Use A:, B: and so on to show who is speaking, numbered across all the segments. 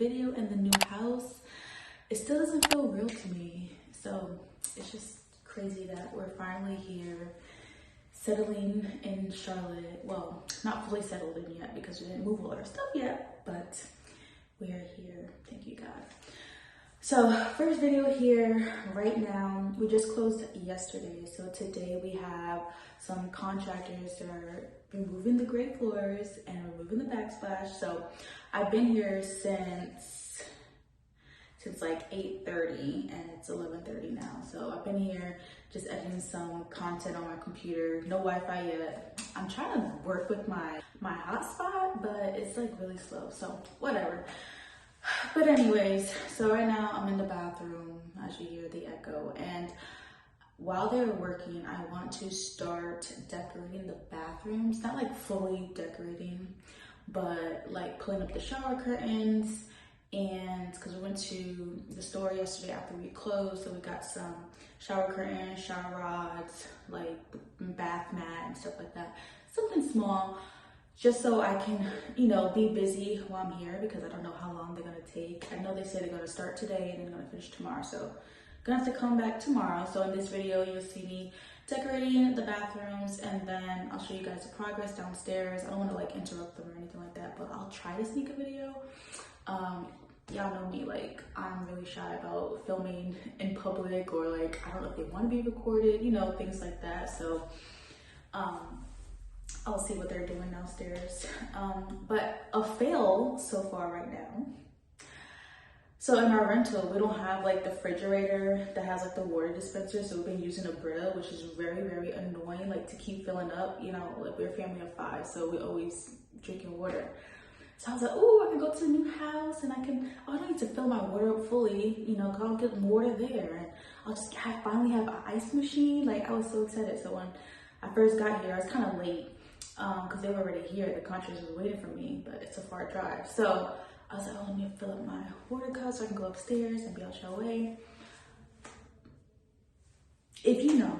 A: video in the new house, it still doesn't feel real to me. So it's just crazy that we're finally here, settling in Charlotte. Well, not fully settled in yet because we didn't move all our stuff yet, but we're here, thank you God. So first video here right now. We just closed yesterday, so today we have some contractors that are removing the gray floors and removing the backsplash. So I've been here since like 8:30 and it's 11:30 now. So I've been here just editing some content on my computer. No Wi-Fi yet. I'm trying to work with my hotspot, but it's like really slow, so whatever. But anyways, so right now I'm in the bathroom, as you hear the echo, and while they're working, I want to start decorating the bathrooms. Not like fully decorating, but like pulling up the shower curtains. And because we went to the store yesterday after we closed, so we got some shower curtains, shower rods, like bath mat and stuff like that. Something small, just so I can, you know, be busy while I'm here, because I don't know how long they're gonna take. I know they said they're gonna start today and they're gonna finish tomorrow, so gonna have to come back tomorrow. So in this video, you'll see me decorating the bathrooms, and then I'll show you guys the progress downstairs. I don't want to like interrupt them or anything like that, but I'll try to sneak a video. Y'all know me, like I'm really shy about filming in public, or like I don't know if they want to be recorded, you know, things like that. So I'll see what they're doing downstairs. But a fail so far right now. So in our rental, we don't have like the refrigerator that has like the water dispenser. So we've been using a Brita, which is very, very annoying, like to keep filling up, you know, like we're a family of 5, so we always drinking water. So I was like, oh, I can go to the new house and I don't need to fill my water up fully, you know, 'cause I'll get water there. And I'll just finally have an ice machine. Like I was so excited. So when I first got here, I was kind of late because they were already here. The contractors was waiting for me, but it's a far drive. So I was like, oh, let me fill up my water cup so I can go upstairs and be out your way. If you know,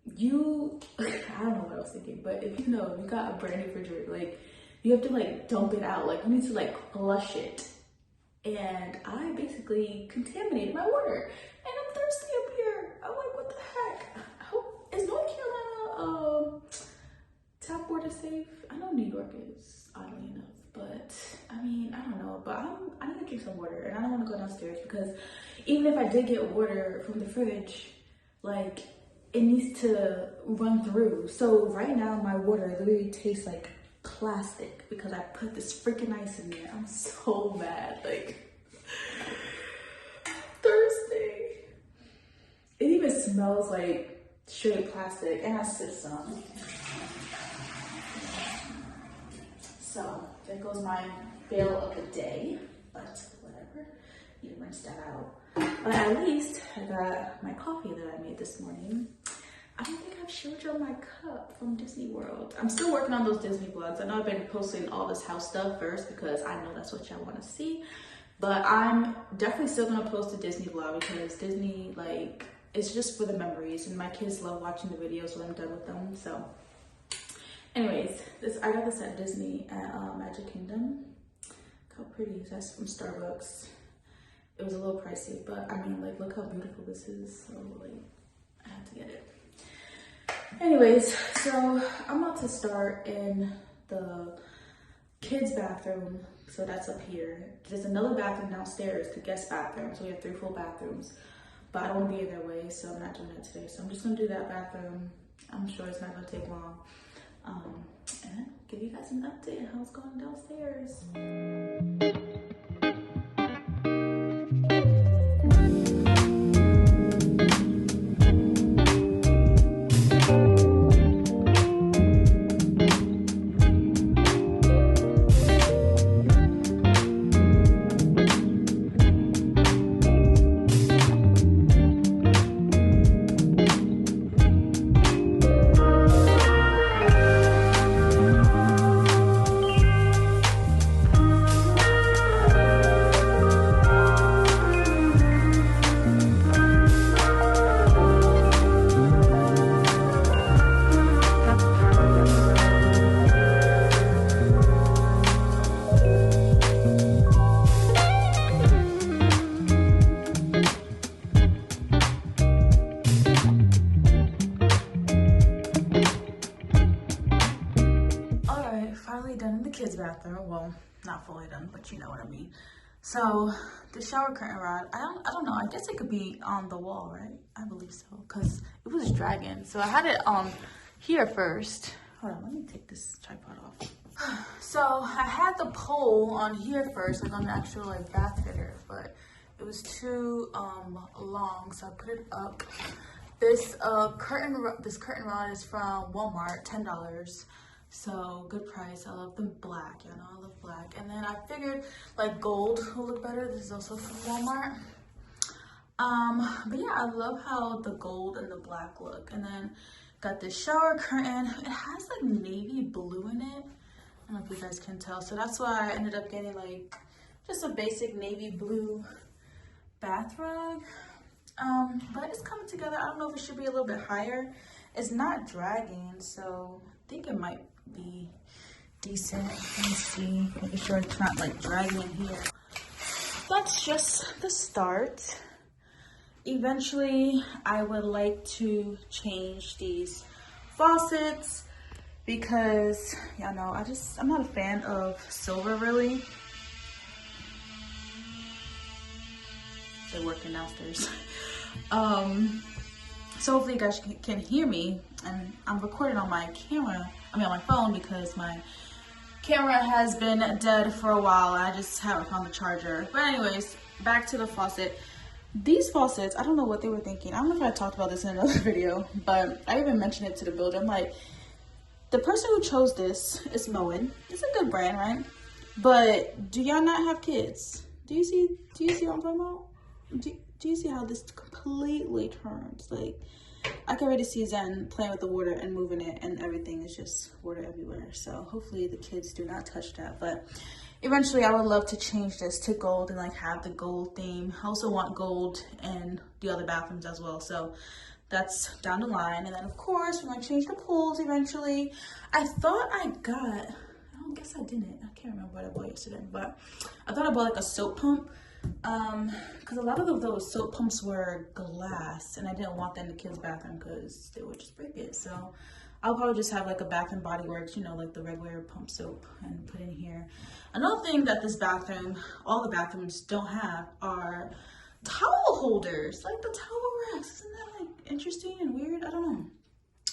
A: I don't know what I was thinking, but if you know, you got a brand new refrigerator, like you have to like dump it out. Like you need to like flush it. And I basically contaminated my water. And I'm thirsty up here. I'm like, what the heck? I hope, is North Carolina tap water safe? I know New York is, oddly enough. But I mean, I don't know, but I need to drink some water, and I don't want to go downstairs because even if I did get water from the fridge, like it needs to run through. So right now my water literally tastes like plastic because I put this freaking ice in there. I'm so mad, like thirsty. It even smells like straight plastic, and I sipped some. So there goes my fail of the day, but whatever, you can rinse that out. But at least I got my coffee that I made this morning. I don't think I've showed y'all my cup from Disney World. I'm still working on those Disney vlogs. I know I've been posting all this house stuff first because I know that's what y'all want to see. But I'm definitely still gonna post a Disney vlog because Disney, like, it's just for the memories, and my kids love watching the videos when I'm done with them. So anyways, I got this at Disney at Magic Kingdom. Look how pretty. That's from Starbucks. It was a little pricey, but I mean, like, look how beautiful this is. So like, I had to get it. Anyways, so I'm about to start in the kids' bathroom. So that's up here. There's another bathroom downstairs, the guest bathroom. So we have 3 full bathrooms, but I don't want to be in their way, so I'm not doing that today. So I'm just gonna do that bathroom. I'm sure it's not gonna take long. And give you guys an update on how it's going downstairs. bathroom. Well, not fully done, but you know what I mean. So the shower curtain rod, I don't know. I guess it could be on the wall, right? I believe so, because it was dragging. So I had it on here first. Hold on, let me take this tripod off. So I had the pole on here first, like on the actual like bath fitter, but it was too long, so I put it up. This curtain rod is from Walmart, $10. So good price. I love the black, you know, I love black. And then I figured like gold will look better. This is also from Walmart. But yeah, I love how the gold and the black look. And then got this shower curtain. It has like navy blue in it. I don't know if you guys can tell. So that's why I ended up getting like just a basic navy blue bath rug. But it's coming together. I don't know if it should be a little bit higher. It's not dragging, so I think it might be decent. Let me see, making sure it's not like dragging in here. That's just the start. Eventually, I would like to change these faucets because, y'all know, I'm not a fan of silver really. They're working downstairs. So hopefully you guys can hear me, and I'm recording on my camera, on my phone, because my camera has been dead for a while. I just haven't found the charger. But anyways, back to the faucet. These faucets, I don't know what they were thinking. I don't know if I talked about this in another video, but I even mentioned it to the builder. I'm like, the person who chose this is Moen. It's a good brand, right? But do y'all not have kids? Do you see what I'm talking about? Do you see how this completely turns? Like, I can already see Zen playing with the water and moving it, and everything is just water everywhere. So hopefully the kids do not touch that. But eventually I would love to change this to gold and like have the gold theme. I also want gold in the other bathrooms as well. So that's down the line. And then of course we're gonna change the pools eventually. I thought I got, I guess I didn't. I can't remember what I bought yesterday, but I thought I bought like a soap pump. Because a lot of those soap pumps were glass, and I didn't want that in the kids' bathroom because they would just break it. So I'll probably just have like a Bath and Body Works, you know, like the regular pump soap, and put in here. Another thing that this bathroom, all the bathrooms don't have, are towel holders, like the towel racks. Isn't that like interesting and weird? I don't know.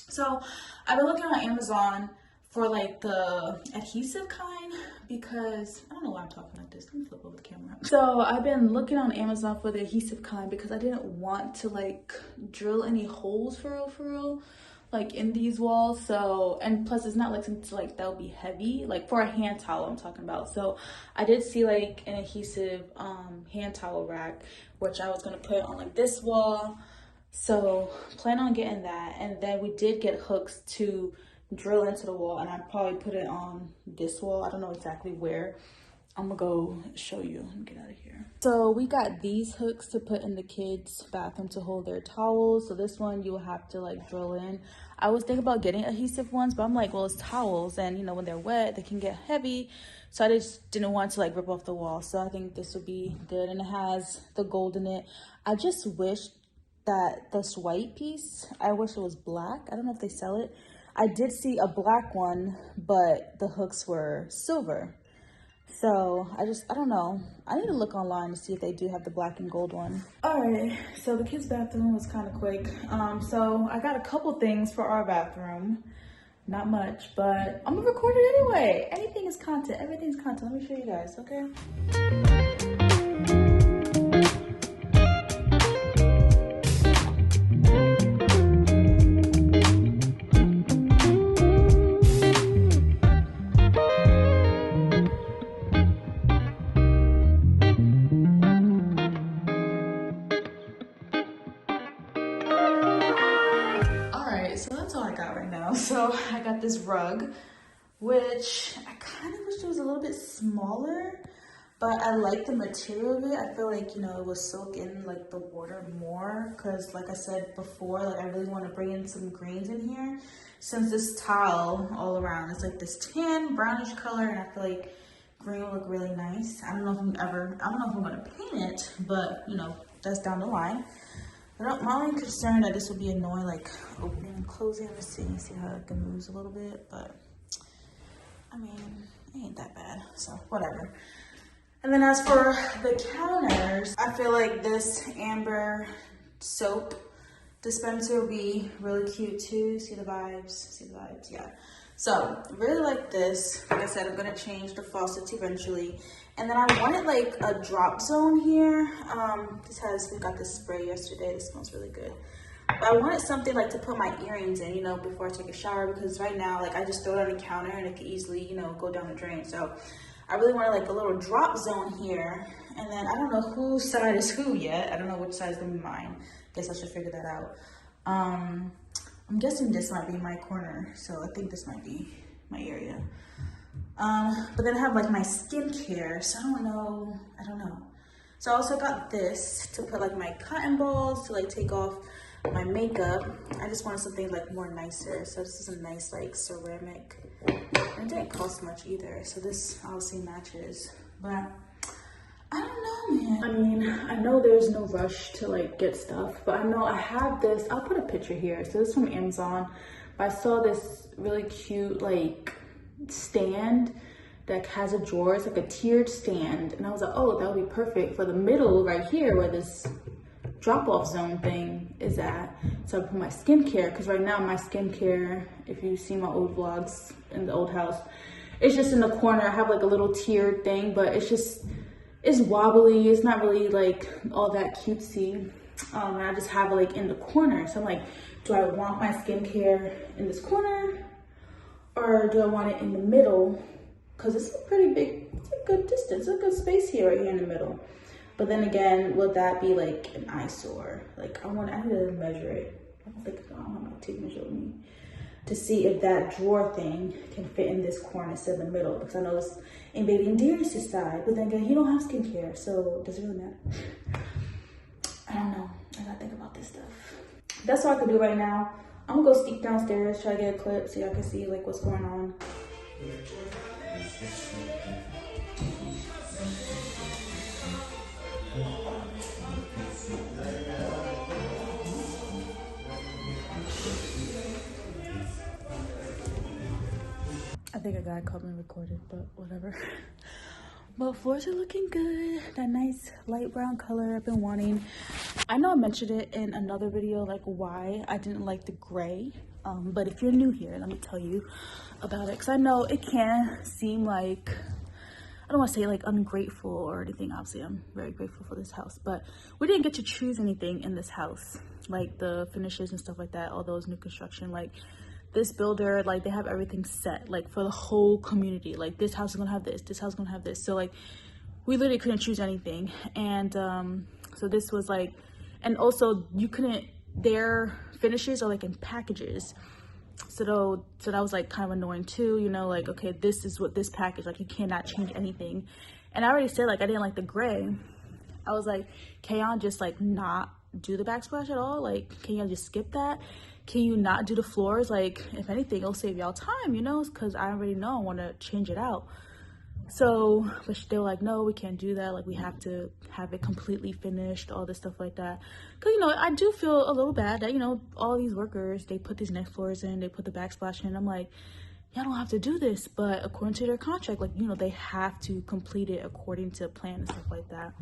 A: So I've been looking on Amazon for like the adhesive kind, because I don't know why I'm talking like this. Let me flip over the camera. So I've been looking on Amazon for the adhesive kind because I didn't want to like drill any holes for real, like in these walls. So, and plus it's not like something like that would be heavy, like for a hand towel I'm talking about. So I did see like an adhesive hand towel rack, which I was gonna put on like this wall. So plan on getting that. And then we did get hooks to drill into the wall, and I probably put it on this wall. I don't know exactly where. I'm gonna go show you and get out of here. So we got these hooks to put in the kids' bathroom to hold their towels. So this one you'll have to like drill in. I was thinking about getting adhesive ones, but I'm like, well, it's towels, and you know, when they're wet they can get heavy, so I just didn't want to like rip off the wall. So I think this would be good, and it has the gold in it. I just wish that this white piece, I wish it was black. I don't know if they sell it. I did see a black one, but the hooks were silver. So I don't know. I need to look online to see if they do have the black and gold one. All right, so the kids' bathroom was kind of quick. So I got a couple things for our bathroom. Not much, but I'm gonna record it anyway. Anything is content, everything's content. Let me show you guys, okay? So I got this rug, which I kind of wish it was a little bit smaller, but I like the material of it. I feel like, you know, it will soak in like the water more, because like I said before, like I really want to bring in some greens in here, since this tile all around is like this tan brownish color, and I feel like green will look really nice. I don't know if I'm gonna paint it, but you know, that's down the line. My only concern that this would be annoying, like opening and closing. Let's see how it moves a little bit, but I mean, it ain't that bad, so whatever. And then as for the counters, I feel like this amber soap dispenser will be really cute too. See the vibes? See the vibes? Yeah. So really like this. Like I said, I'm gonna change the faucets eventually. And then I wanted like a drop zone here. We got this spray yesterday. This smells really good. But I wanted something like to put my earrings in, you know, before I take a shower, because right now, like I just throw it on the counter and it could easily, you know, go down the drain. So I really wanted like a little drop zone here. And then I don't know whose side is who yet. I don't know which side is gonna be mine. Guess I should figure that out. I'm guessing this might be my corner, so I think this might be my area. But then I have like my skincare, so I don't know. So I also got this to put like my cotton balls to like take off my makeup. I just wanted something like more nicer. So this is a nice like ceramic. And it didn't cost much either, so this obviously matches. But I don't know, man. I mean, I know there's no rush to like get stuff, but I know I have this. I'll put a picture here. So this is from Amazon. But I saw this really cute like stand that has a drawer. It's like a tiered stand, and I was like, oh, that would be perfect for the middle right here where this drop-off zone thing is at. So I put my skincare, because right now my skincare, if you see my old vlogs in the old house, it's just in the corner. I have like a little tiered thing, but it's wobbly. It's not really like all that cutesy. And I just have it like in the corner. So I'm like, do I want my skincare in this corner, or do I want it in the middle? Because it's a pretty big, it's a good distance, a good space here, right here in the middle. But then again, would that be like an eyesore? Like I need to measure it. I don't have my tape measure with me to see if that drawer thing can fit in this corner instead of the middle, because I know it's invading Darius' side. But then again, he don't have skincare, so does it really matter? I don't know. I gotta think about this stuff. That's all I can do right now. I'm gonna go sneak downstairs, try to get a clip so y'all can see like what's going on. I think a guy called me recorded, but whatever. But floors are looking good. That nice light brown color I've been wanting. I know I mentioned it in another video, like why I didn't like the gray. But if you're new here, let me tell you about it. Because I know it can seem like, I don't want to say like ungrateful or anything. Obviously, I'm very grateful for this house. But we didn't get to choose anything in this house. Like the finishes and stuff like that, all those new construction. Like this builder, like they have everything set, like for the whole community. Like this house is gonna have this house is gonna have this. So like we literally couldn't choose anything. And so this was like, and also you couldn't, their finishes are like in packages. So that was like kind of annoying too, you know, like, okay, this is what this package, like you cannot change anything. And I already said like I didn't like the gray. I was like, can y'all just like not do the backsplash at all? Like, can y'all just skip that? Can you not do the floors? Like, if anything, it'll save y'all time, you know, because I already know I want to change it out. So, but they were like, no, we can't do that. Like, we have to have it completely finished, all this stuff like that. Because, you know, I do feel a little bad that, you know, all these workers, they put these next floors in, they put the backsplash in. I'm like, y'all don't have to do this. But according to their contract, like, you know, they have to complete it according to plan and stuff like that.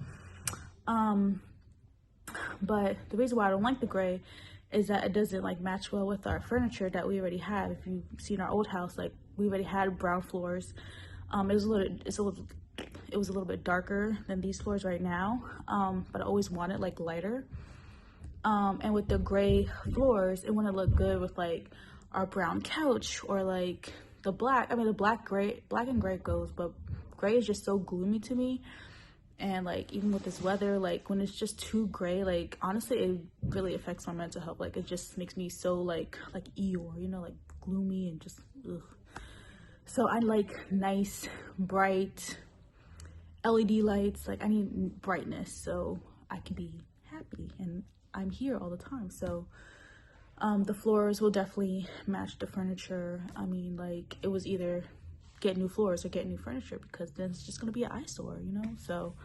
A: But the reason why I don't like the gray is that it doesn't like match well with our furniture that we already have. If you see in our old house, like we already had brown floors. It was a little bit darker than these floors right now. But I always wanted like lighter. And with the gray floors, it wouldn't look good with like our brown couch or like the black. I mean, the black and gray goes, but gray is just so gloomy to me. And like even with this weather, like when it's just too gray, like honestly it really affects my mental health. Like it just makes me so like Eeyore, you know, like gloomy and just ugh. So I like nice bright LED lights. Like I need brightness so I can be happy, and I'm here all the time. So the floors will definitely match the furniture. I mean, like it was either get new floors or get new furniture, because then it's just gonna be an eyesore, you know. So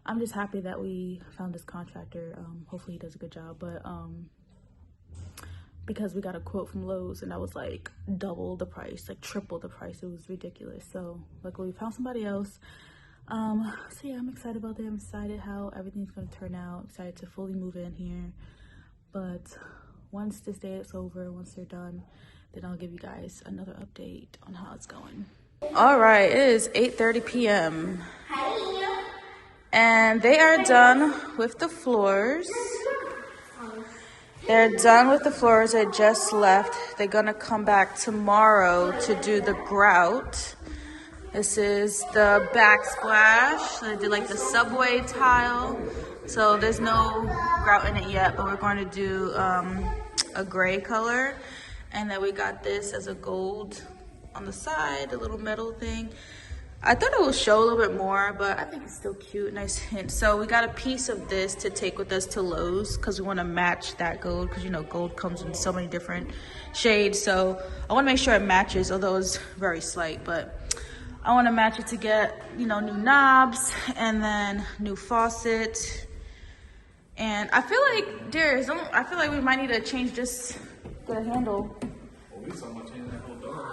A: I'm just happy that we found this contractor. Hopefully he does a good job. But because we got a quote from Lowe's and that was like double the price, like triple the price. It was ridiculous. So luckily we found somebody else. So yeah, I'm excited about that. I'm excited how everything's gonna turn out. Excited to fully move in here. But once this day is over, once they're done, then I'll give you guys another update on how it's going. All right, it is 8:30 p.m. and they are done with the floors. They're done with the floors. I just left. They're gonna come back tomorrow to do the grout. This is the backsplash. I did like the subway tile. So there's no grout in it yet, but we're going to do a gray color. And then we got this as a gold on the side, a little metal thing. I thought it will show a little bit more, but I think it's still cute, nice hint. So we got a piece of this to take with us to Lowe's because we want to match that gold, because you know gold comes in so many different shades. So I want to make sure it matches, although it's very slight, but I want to match it to get, you know, new knobs and then new faucet. And I feel like I feel like we might need to change this, get a handle.
B: We talking about changing that whole door.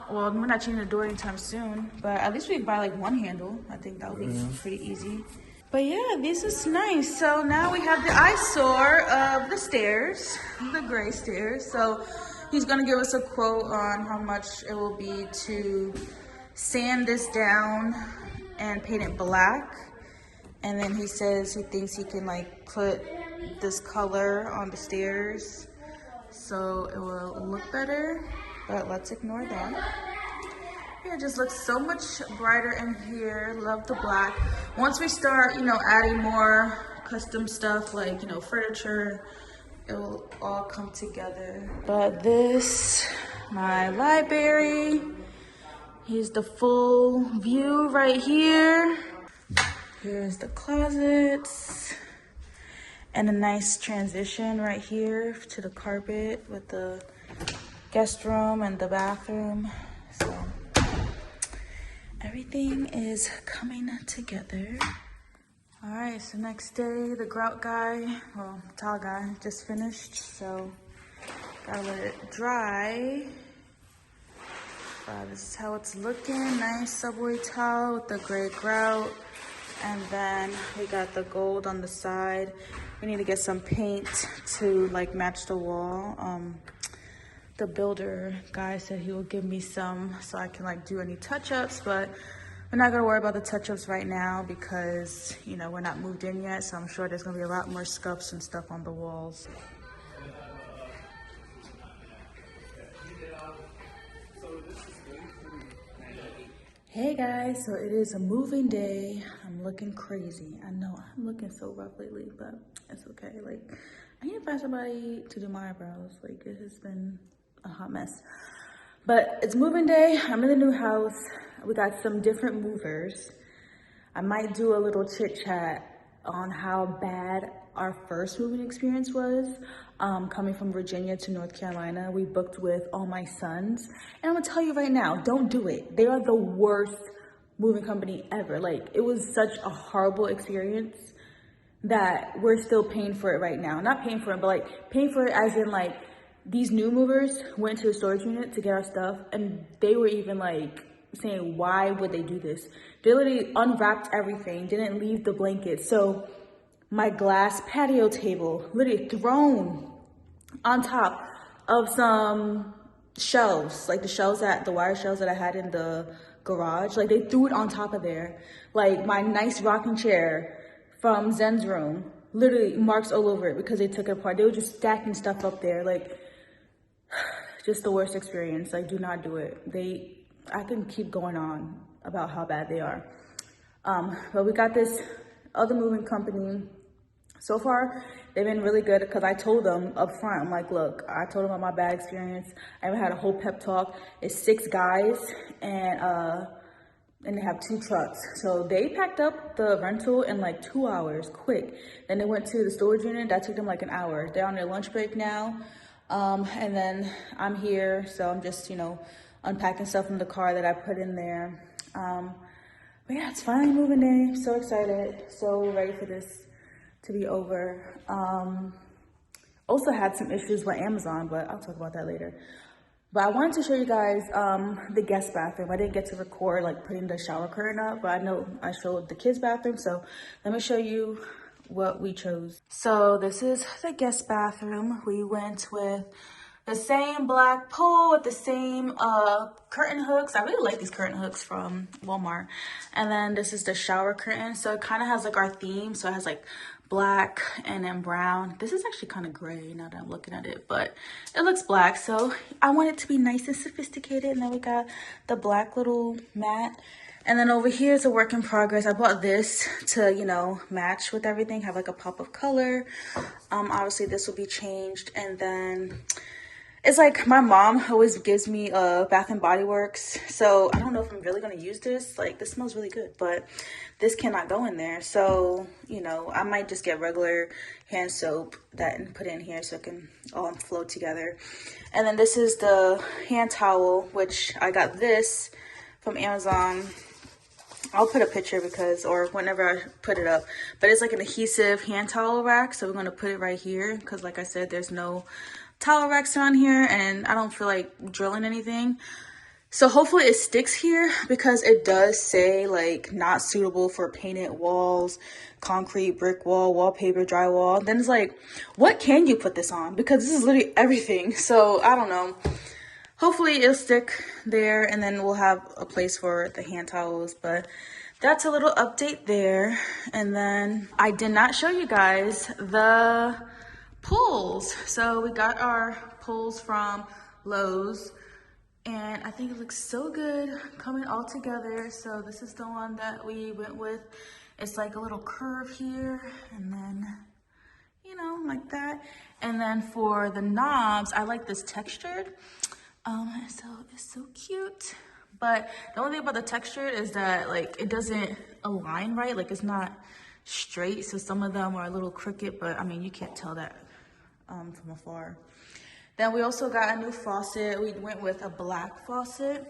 A: Well, we're not changing the door anytime soon, but at least we can buy like one handle. I think that would be pretty easy. But yeah, this is nice. So now we have the eyesore of the stairs, the gray stairs. So he's gonna give us a quote on how much it will be to sand this down and paint it black. And then he says he thinks he can like put this color on the stairs so it will look better. But let's ignore that. Yeah, it just looks so much brighter in here. Love the black. Once we start, you know, adding more custom stuff like, you know, furniture, it will all come together. But this, my library. Here's the full view right here. Here's the closets. And a nice transition right here to the carpet with the guest room and the bathroom. So everything is coming together. All right, so next day, the grout guy, well, tile guy just finished. So gotta let it dry. This is how it's looking. Nice subway tile with the gray grout. And then we got the gold on the side. We need to get some paint to like match the wall. The builder guy said he will give me some so I can like do any touch-ups, but we're not gonna worry about the touch-ups right now because, you know, we're not moved in yet. So I'm sure there's gonna be a lot more scuffs and stuff on the walls. Hey guys, so it is a moving day. I'm looking crazy. I know I'm looking so rough lately, but it's okay. Like, I need to find somebody to do my eyebrows. Like, it has been a hot mess. But it's moving day. I'm in the new house. We got some different movers. I might do a little chit chat on how bad our first moving experience was. Coming from Virginia to North Carolina, we booked with All My Sons. And I'm gonna tell you right now, don't do it. They are the worst moving company ever. Like, it was such a horrible experience that we're still paying for it right now. Not paying for it, but like paying for it as in like, these new movers went to the storage unit to get our stuff and they were even like saying, why would they do this? They literally unwrapped everything, didn't leave the blankets. So my glass patio table, literally thrown on top of some shelves, like the wire shelves that I had in the garage. Like, they threw it on top of there. Like, my nice rocking chair from Zen's room, literally marks all over it because they took it apart. They were just stacking stuff up there. Like, just the worst experience. Like, do not do it. I can keep going on about how bad they are. But we got this other moving company. So far, they've been really good because I told them up front, I'm like, look, I told them about my bad experience. I even had a whole pep talk. It's 6 guys and they have 2 trucks. So they packed up the rental in like 2 hours, quick. Then they went to the storage unit. That took them like an hour. They're on their lunch break now. And then I'm here. So I'm just, you know, unpacking stuff from the car that I put in there. But yeah, it's finally moving day. So excited. So ready for this to be over. Also had some issues with Amazon, but I'll talk about that later. But I wanted to show you guys the guest bathroom. I didn't get to record like putting the shower curtain up, but I know I showed the kids' bathroom. So let me show you what we chose. So this is the guest bathroom. We went with the same black pole with the same curtain hooks. I really like these curtain hooks from Walmart. And then this is the shower curtain. So it kind of has like our theme. So it has like black and then brown. This is actually kind of gray now that I'm looking at it, but it looks black. So I want it to be nice and sophisticated. And then we got the black little mat. And then over here is a work in progress. I bought this to, you know, match with everything, have like a pop of color. Obviously this will be changed. And then it's like my mom always gives me Bath and Body Works. So I don't know if I'm really going to use this. Like this smells really good, but this cannot go in there. So, you know, I might just get regular hand soap and put it in here so it can all flow together. And then this is the hand towel, which I got this from Amazon. I'll put a picture or whenever I put it up, but it's like an adhesive hand towel rack. So we're going to put it right here because like I said, there's no towel racks around here and I don't feel like drilling anything. So hopefully it sticks here because it does say like not suitable for painted walls, concrete, brick wall, wallpaper, drywall. Then it's like, what can you put this on? Because this is literally everything. So I don't know. Hopefully it'll stick there and then we'll have a place for the hand towels. But that's a little update there. And then I did not show you guys the pulls. So we got our pulls from Lowe's and I think it looks so good coming all together. So this is the one that we went with. It's like a little curve here and then, you know, like that. And then for the knobs, I like this textured. So it's so cute. But the only thing about the texture is that like it doesn't align right. Like it's not straight. So some of them are a little crooked, but I mean, you can't tell that from afar. Then we also got a new faucet. We went with a black faucet.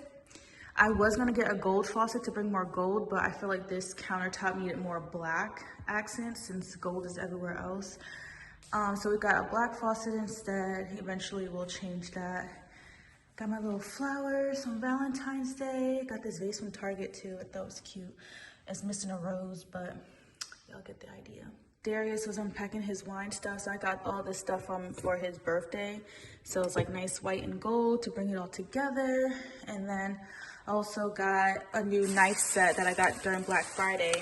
A: I was gonna get a gold faucet to bring more gold, but I feel like this countertop needed more black accents since gold is everywhere else. So we got a black faucet instead. Eventually we'll change that. Got my little flowers on Valentine's Day. Got this vase from Target too. I thought it was cute. It's missing a rose, but y'all get the idea. Darius was unpacking his wine stuff, so I got all this stuff for his birthday. So it's like nice white and gold to bring it all together. And then I also got a new knife set that I got during Black Friday.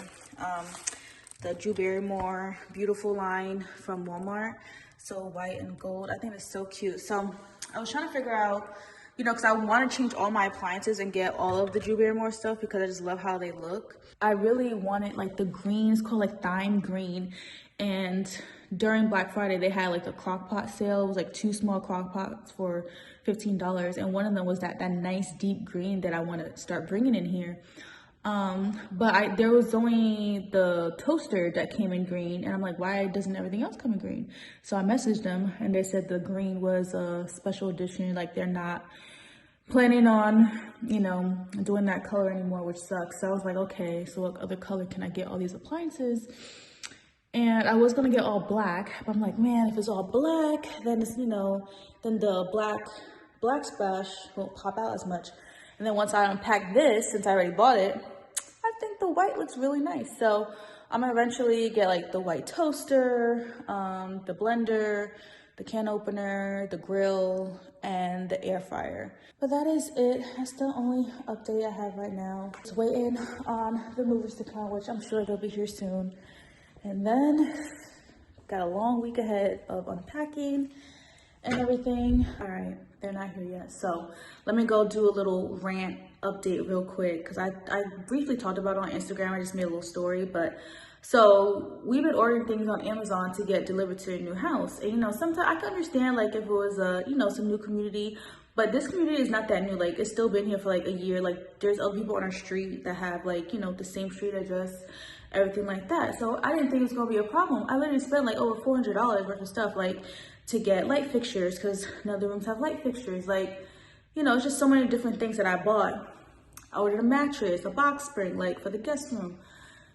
A: The Drew Barrymore Beautiful line from Walmart. So white and gold. I think it's so cute. So I was trying to figure out, you know, because I want to change all my appliances and get all of the Drew Barrymore stuff because I just love how they look. I really wanted like the greens called like thyme green. And during Black Friday, they had like a crock pot sale. It was like 2 small crock pots for $15. And one of them was that nice deep green that I want to start bringing in here. But there was only the toaster that came in green. And I'm like, why doesn't everything else come in green? So I messaged them and they said the green was a special edition. Like they're not planning on, you know, doing that color anymore, which sucks. So I was like, okay, so what other color can I get all these appliances? And I was gonna get all black, but I'm like, man, if it's all black, then it's, you know, then the black splash won't pop out as much. And then once I unpack this, since I already bought it, I think the white looks really nice. So I'm gonna eventually get like the white toaster, the blender, the can opener, the grill, and the air fryer. But that is it. That's the only update I have right now. Just waiting on the movers to come, which I'm sure they'll be here soon. And then got a long week ahead of unpacking and everything. All right, they're not here yet. So let me go do a little rant update real quick because I briefly talked about it on Instagram. I just made a little story, but so we've been ordering things on Amazon to get delivered to a new house. And, you know, sometimes I can understand like if it was you know, some new community, but this community is not that new. Like it's still been here for like a year. Like there's other people on our street that have like, you know, the same street address, everything like that. So I didn't think it was gonna be a problem. I literally spent like over $400 worth of stuff like to get light fixtures because none of the rooms have light fixtures. Like, you know, it's just so many different things that I bought. I ordered a mattress, a box spring, like for the guest room.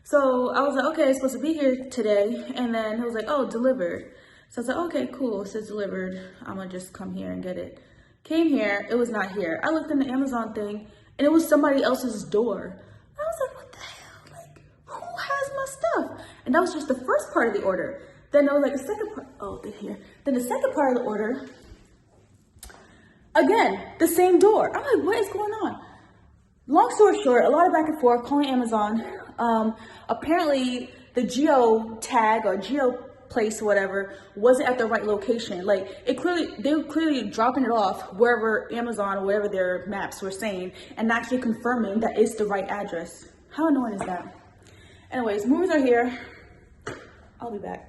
A: So I was like, okay, it's supposed to be here today. And then it was like, oh, delivered. So I was like, okay, cool, it says delivered. I'm gonna just come here and get it. Came here, it was not here. I looked in the Amazon thing and it was somebody else's door. I was like, what the hell? Like, who has my stuff? And that was just the first part of the order. Then there was like a second part, oh, they're here. Then the second part of the order, again, the same door. I'm like, what is going on? Long story short, a lot of back and forth, calling Amazon. Apparently the geo tag or geo place or whatever wasn't at the right location. Like they were clearly dropping it off wherever Amazon or wherever their maps were saying and actually confirming that it's the right address. How annoying is that? Anyways, movers are here. I'll be back.